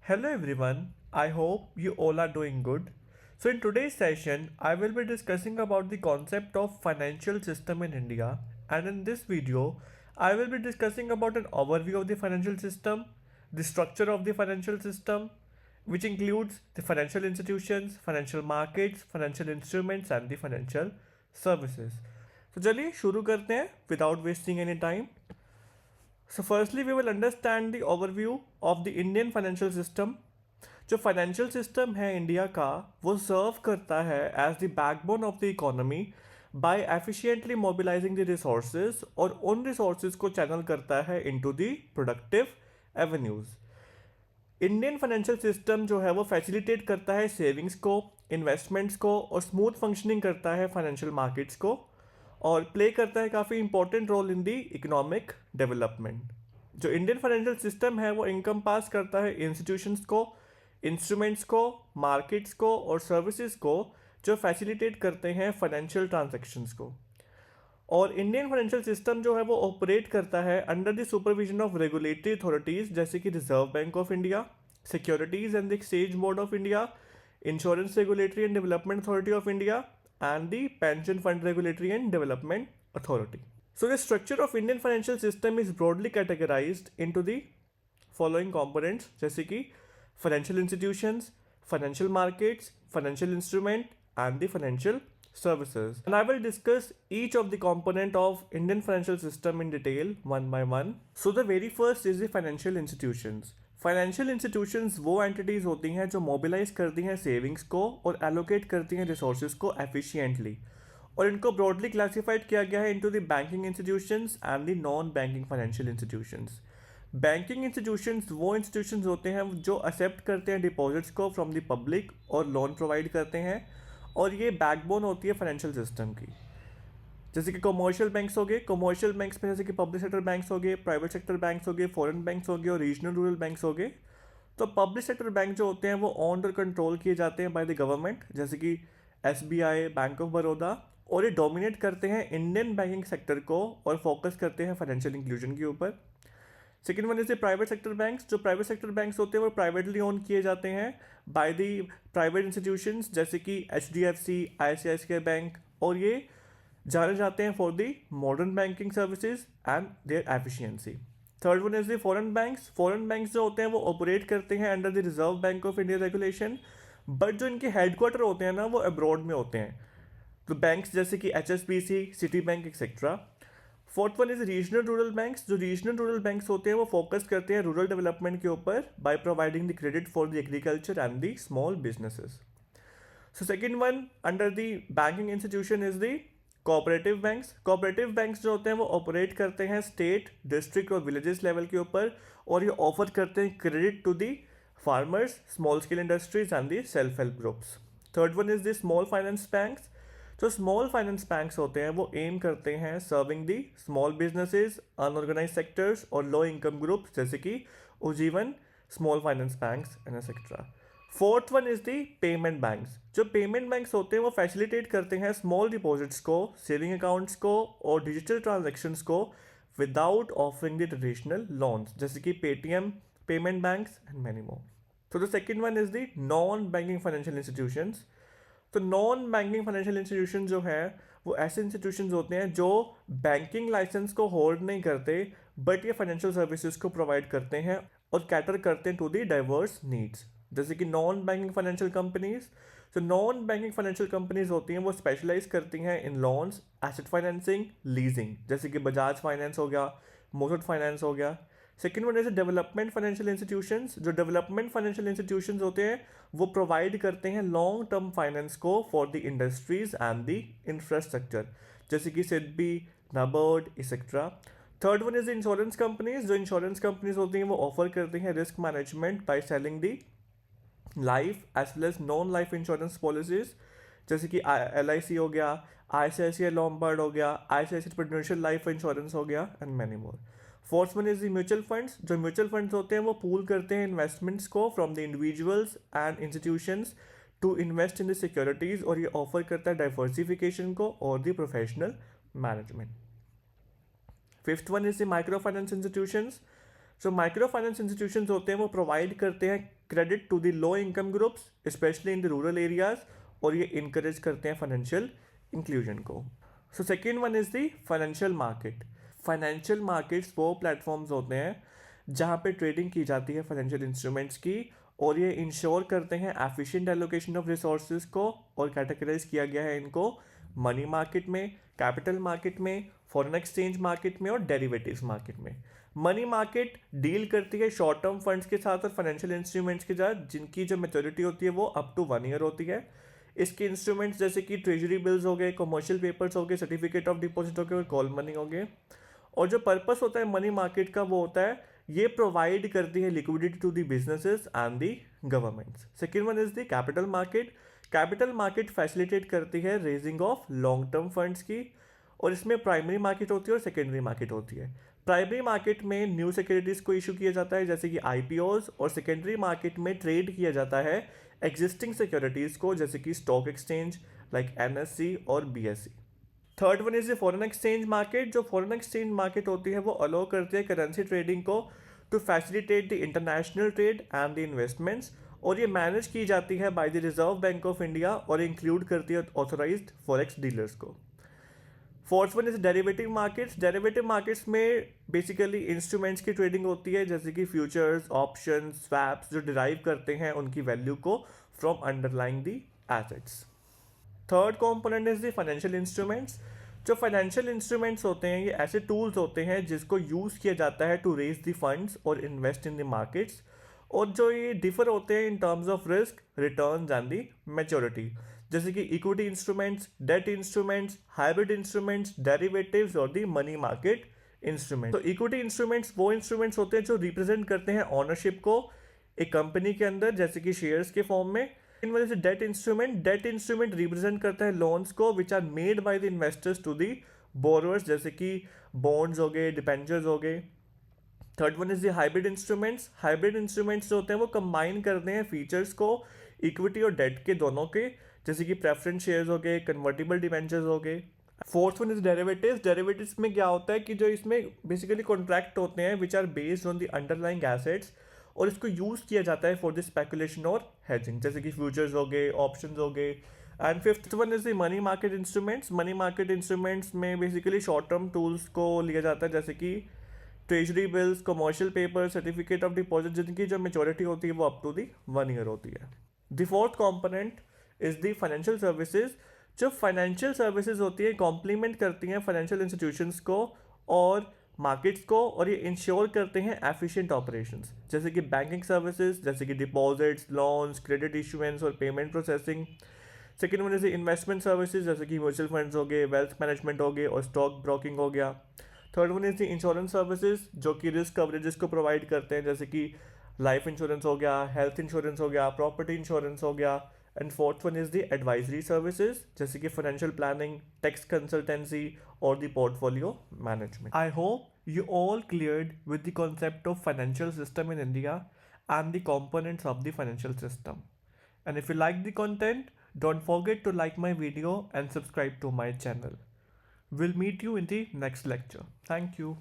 Hello everyone, I hope you all are doing good. So in today's session, I will be discussing about the concept of financial system in India, and in this video, I will be discussing about an overview of the financial system, the structure of the financial system, which includes the financial institutions, financial markets, financial instruments and the financial services. So चलिए शुरू करते हैं without wasting any time. So firstly we will understand the overview of the Indian financial system. जो financial system है India का वो serve करता है as the backbone of the economy by efficiently mobilising the resources और उन resources को channel करता है into the productive avenues. Indian financial system जो है वो फैसिलिटेट करता है सेविंग्स को, इन्वेस्टमेंट्स को और स्मूथ फंक्शनिंग करता है फाइनेंशियल मार्केट्स को और प्ले करता है काफ़ी important role in the economic development. जो इंडियन फाइनेंशियल सिस्टम है वो इनकम पास करता है इंस्टीट्यूशंस को, इंस्ट्रूमेंट्स को, मार्केट्स को और सर्विसेज को जो फैसिलिटेट करते हैं फाइनेंशियल ट्रांजैक्शंस को. और इंडियन फाइनेंशियल सिस्टम जो है वो ऑपरेट करता है under the supervision of regulatory authorities जैसे कि reserve Bank of India, securities and the exchange board of India, insurance regulatory and development authority of India and the pension fund regulatory and development authority. So the structure of Indian financial system is broadly categorized into the following components जैसे कि financial institutions, financial markets, financial instrument and the financial services. And I will discuss each of the component of Indian financial system in detail one by one. So the very first is the financial institutions. Financial institutions वो entities होती हैं जो mobilise करती हैं savings को और allocate करती हैं रिसोर्सेज को एफिशिएंटली और इनको ब्रॉडली क्लासिफाइड किया गया है into the banking institutions and the non banking financial institutions. Banking institutions वो इंस्टीट्यूशंस होते हैं जो एक्सेप्ट करते हैं डिपॉजिट्स को फ्रॉम द पब्लिक और लोन प्रोवाइड करते हैं और ये बैकबोन होती है फाइनेंशियल सिस्टम की. जैसे कि कमर्शियल बैंक्स हो गए, कमर्शियल बैंक्स में जैसे कि पब्लिक सेक्टर बैंक्स हो गए, प्राइवेट सेक्टर बैंक्स हो गए, फॉरेन बैंक्स हो गए और रीजनल रूरल बैंक्स हो गए. तो पब्लिक सेक्टर बैंक जो होते हैं वो ऑन और कंट्रोल किए जाते हैं बाय द गवर्नमेंट जैसे कि SBI, बैंक ऑफ बड़ौदा, और ये डोमिनेट करते हैं इंडियन बैंकिंग सेक्टर को और फोकस करते हैं फाइनेंशियल इंक्लूजन के ऊपर. Second one is the private sector banks. जो प्राइवेट सेक्टर बैंक्स होते हैं वो प्राइवेटली ओन किए जाते हैं बाय द प्राइवेट इंस्टीट्यूशंस जैसे कि HDFC, ICICI बैंक और ये जाने जाते हैं for the modern banking services and their efficiency. Third one is the foreign banks. Foreign banks जो होते हैं वो ऑपरेट करते हैं under the Reserve Bank of India regulation but जो इनके हेडक्वार्टर होते हैं ना वो अब्रॉड में होते हैं. तो बैंक्स जैसे कि HSBC, city bank etcetera. Fourth one is regional rural banks. जो रीजनल रूरल बैंक्स होते हैं वो फोकस करते हैं रूरल डेवलपमेंट के ऊपर by providing the credit for the agriculture and the small businesses. So second one under the banking institution is the cooperative banks. Cooperative banks जो होते हैं वो ऑपरेट करते हैं स्टेट, डिस्ट्रिक्ट और विलेजेस लेवल के ऊपर और ये ऑफर करते हैं credit to the farmers, small scale industries and the self help groups. Third one is the small finance banks. जो स्मॉल फाइनेंस बैंक्स होते हैं वो एम करते हैं serving the small businesses, unorganised sectors और लो इनकम ग्रुप्स जैसे कि Ujjivan, small finance banks and etcetera. Fourth one is the payment banks. जो पेमेंट बैंक्स होते हैं वो फैसिलिटेट करते हैं स्मॉल डिपॉजिट्स को, सेविंग अकाउंट्स को और डिजिटल ट्रांजेक्शन्स को without offering the traditional loans जैसे कि Paytm, payment banks and many more. तो the second one is the non banking financial institutions. तो नॉन बैंकिंग फाइनेंशियल इंस्टीट्यूशन जो है वो ऐसे इंस्टीट्यूशन होते हैं जो बैंकिंग लाइसेंस को होल्ड नहीं करते बट ये फाइनेंशियल सर्विसेज को प्रोवाइड करते हैं और कैटर करते हैं टू दी डाइवर्स नीड्स जैसे कि नॉन बैंकिंग फाइनेंशियल कंपनीज. तो नॉन बैंकिंग फाइनेंशियल कंपनीज होती हैं वो स्पेशलाइज करती हैं इन लोन्स, एसेट फाइनेंसिंग, लीजिंग जैसे कि बजाज फाइनेंस हो गया, मुथूट फाइनेंस हो गया. Second one is development financial institutions. जो डेवलपमेंट फाइनेंशियल इंस्टीट्यूशंस होते हैं वो प्रोवाइड करते हैं लॉन्ग टर्म फाइनेंस को for the industries and the infrastructure जैसे कि SIDBI, NABARD etcetera. Third one is insurance companies. जो इंश्योरेंस कंपनीज होती हैं वो ऑफर करती हैं risk management by selling the life as well as non life insurance policies जैसे कि LIC हो गया, ICICI लॉम्बार्ड हो गया, ICICI प्रूडेंशियल लाइफ इंश्योरेंस हो गया and many more. Fourth one is the mutual funds. जो म्यूचुअल फंड्स होते हैं वो पूल करते हैं इन्वेस्टमेंट्स को from the individuals and institutions to invest in the securities और ये ऑफर करता है डाइवर्सिफिकेशन को और the professional management. Fifth one is the micro finance institutions. So micro finance institution होते हैं वो प्रोवाइड करते हैं credit to the low income groups specially in the rural areas, और ये इनकरेज करते हैं फाइनेंशियल इंक्लूजन को। सो second one is the financial market. Financial markets वो प्लेटफॉर्म्स होते हैं जहाँ पे ट्रेडिंग की जाती है फाइनेंशियल इंस्ट्रूमेंट्स की, और ये इंश्योर करते हैं एफिशिएंट एलोकेशन ऑफ रिसोर्सेज को, और कैटेगराइज किया गया है इनको मनी मार्केट में, कैपिटल मार्केट में, फॉरेन एक्सचेंज मार्केट में और डेरिवेटिव्स मार्केट में। मनी मार्केट डील करती है शॉर्ट टर्म फंड्स के साथ और फाइनेंशियल इंस्ट्रूमेंट्स के साथ जिनकी जो मेच्योरिटी होती है वो अप टू 1 ईयर होती है। इसके इंस्ट्रूमेंट्स जैसे कि ट्रेजरी बिल्स हो गए, कमर्शियल पेपर्स हो गए, सर्टिफिकेट ऑफ डिपॉजिट हो गए और कॉल मनी हो गए। और जो पर्पस होता है मनी मार्केट का वो होता है ये प्रोवाइड करती है liquidity to the businesses and the governments. Second one is the capital market. Capital market facilitate करती है raising of long term funds की, और इसमें प्राइमरी मार्केट होती है और सेकेंडरी मार्केट होती है। प्राइमरी मार्केट में न्यू सिक्योरिटीज़ को इशू किया जाता है जैसे कि आईपीओज, और सेकेंडरी मार्केट में ट्रेड किया जाता है एग्जिस्टिंग सिक्योरिटीज़ को जैसे कि स्टॉक एक्सचेंज लाइक एनएससी और BSC. Third one is the foreign exchange market. जो फॉरेन एक्सचेंज मार्केट होती है वो अलाउ करती है करेंसी ट्रेडिंग को to facilitate the international trade and the investments, और ये मैनेज की जाती है by the Reserve Bank of India और इंक्लूड करती है ऑथोराइज्ड फॉरेक्स डीलर्स को। Fourth one is derivative markets. Derivative markets में बेसिकली इंस्ट्रूमेंट्स की ट्रेडिंग होती है जैसे कि फ्यूचर्स, ऑप्शन, स्वैप्स जो डिराइव करते हैं उनकी वैल्यू को from underlying the assets. Third component is the financial instruments. जो फाइनेंशियल इंस्ट्रूमेंट्स होते हैं ये ऐसे टूल्स होते हैं जिसको यूज़ किया जाता है टू रेज द फंड्स और इन्वेस्ट इन द मार्केट्स, और जो ये डिफर होते हैं in terms of risk, returns and the maturity, जैसे कि equity instruments, debt instruments, hybrid instruments, derivatives और दी मनी मार्केट इंस्ट्रूमेंट। तो इक्विटी इंस्ट्रूमेंट्स वो इंस्ट्रूमेंट्स होते हैं जो रिप्रेजेंट करते हैं ओनरशिप को एक कंपनी के अंदर जैसे कि शेयर्स के फॉर्म में। इन वजह से debt instrument, debt instrument represent करता है लोन्स को which are made by the investors to the borrowers जैसे कि बॉन्ड्स हो गए, डिपेंचर्स हो गए। Third one is the hybrid instruments. Hybrid instruments जो होते हैं वो कंबाइन करते हैं फीचर्स को इक्विटी और डेट के दोनों के, जैसे कि प्रेफरेंस शेयर्स हो गए, कन्वर्टिबल डिबेंचर्स हो गए। Fourth one is derivatives. Derivatives में क्या होता है कि जो इसमें बेसिकली कॉन्ट्रैक्ट होते हैं which are based on the underlying assets, और इसको यूज़ किया जाता है फॉर द स्पेकुलेशन और हेजिंग जैसे कि फ्यूचर्स हो गए, ऑप्शंस हो गए। And fifth one is the money market instruments. Money market instruments में बेसिकली शॉर्ट टर्म टूल्स को लिया जाता है जैसे कि treasury bills, commercial paper, certificate of deposit जिनकी जो मेच्योरिटी होती है वो अप टू दी 1 ईयर होती है। The fourth component is the financial services. जो फाइनेंशियल सर्विसेज होती है कॉम्प्लीमेंट करती हैं फाइनेंशियल इंस्टीट्यूशंस को और मार्केट्स को, और ये इंश्योर करते हैं एफिशिएंट ऑपरेशंस जैसे कि बैंकिंग सर्विसेज जैसे कि डिपॉजिट्स, लोन्स, क्रेडिट इशुएंस और payment processing. Second one is investment services जैसे कि म्यूचुअल फंड्स हो गए, वेल्थ मैनेजमेंट हो गए और स्टॉक ब्रोकिंग हो गया। Third one is the insurance services जो कि रिस्क कवरेजेस को प्रोवाइड करते हैं जैसे कि लाइफ इंश्योरेंस हो गया, हेल्थ इंश्योरेंस हो गया, प्रॉपर्टी इंश्योरेंस हो गया। And fourth one is the advisory services जैसे कि फाइनेंशियल प्लानिंग, टैक्स कंसल्टेंसी और the portfolio management. I hope you all cleared with the concept of financial system in India and the components of the financial system. And if you like the content, don't forget to like my video and subscribe to my channel. We'll meet you in the next lecture. Thank you.